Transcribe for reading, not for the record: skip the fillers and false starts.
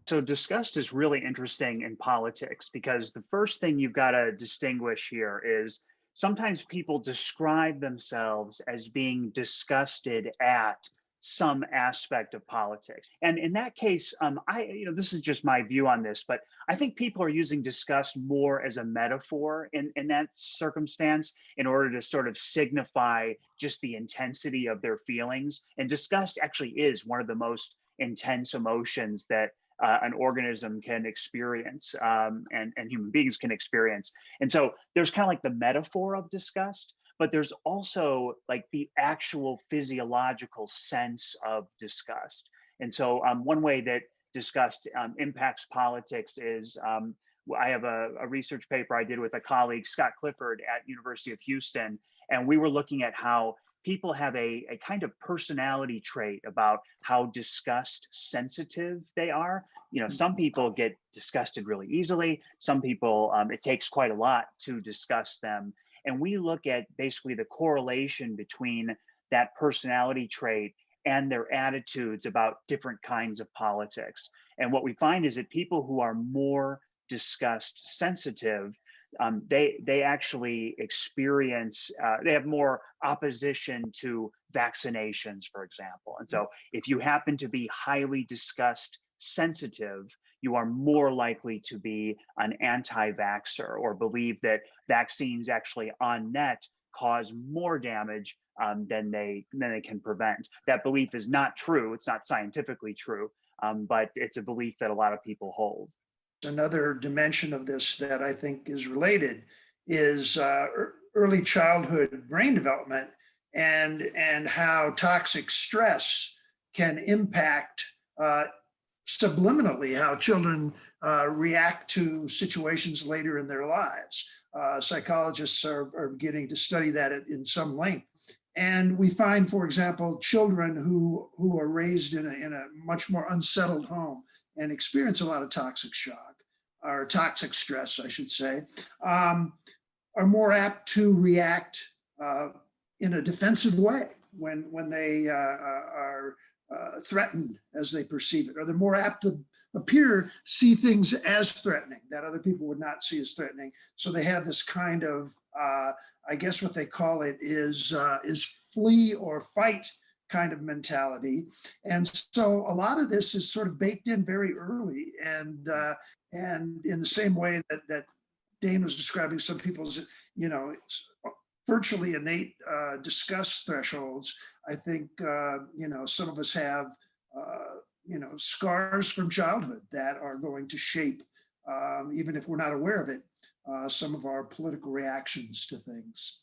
So disgust is really interesting in politics because the first thing you've got to distinguish here is sometimes people describe themselves as being disgusted at some aspect of politics. And in that case, this is just my view on this, but I think people are using disgust more as a metaphor in that circumstance in order to sort of signify just the intensity of their feelings. And disgust actually is one of the most intense emotions that an organism can experience, and human beings can experience. And so there's kind of like the metaphor of disgust, but there's also like the actual physiological sense of disgust. And so one way that disgust impacts politics is I have a research paper I did with a colleague, Scott Clifford at University of Houston, and we were looking at how people have a kind of personality trait about how disgust sensitive they are. You know, some people get disgusted really easily. Some people, it takes quite a lot to disgust them. And we look at basically the correlation between that personality trait and their attitudes about different kinds of politics. And what we find is that people who are more disgust sensitive, they actually experience, they have more opposition to vaccinations, for example. And so if you happen to be highly disgust sensitive, you are more likely to be an anti-vaxxer or believe that vaccines actually on net cause more damage than they can prevent. That belief is not true. It's not scientifically true, but it's a belief that a lot of people hold. Another dimension of this that I think is related is early childhood brain development and how toxic stress can impact subliminally how children react to situations later in their lives. Psychologists are beginning to study that in some length. And we find, for example, children who are raised in a much more unsettled home and experience a lot of toxic shock, or toxic stress, I should say, are more apt to react in a defensive way when they are threatened as they perceive it, or they're more apt to see things as threatening that other people would not see as threatening. So they have this kind of, I guess what they call it is flee or fight kind of mentality. And so a lot of this is sort of baked in very early. And in the same way that Dane was describing some people's, virtually innate disgust thresholds, I think, some of us have, scars from childhood that are going to shape, even if we're not aware of it, some of our political reactions to things.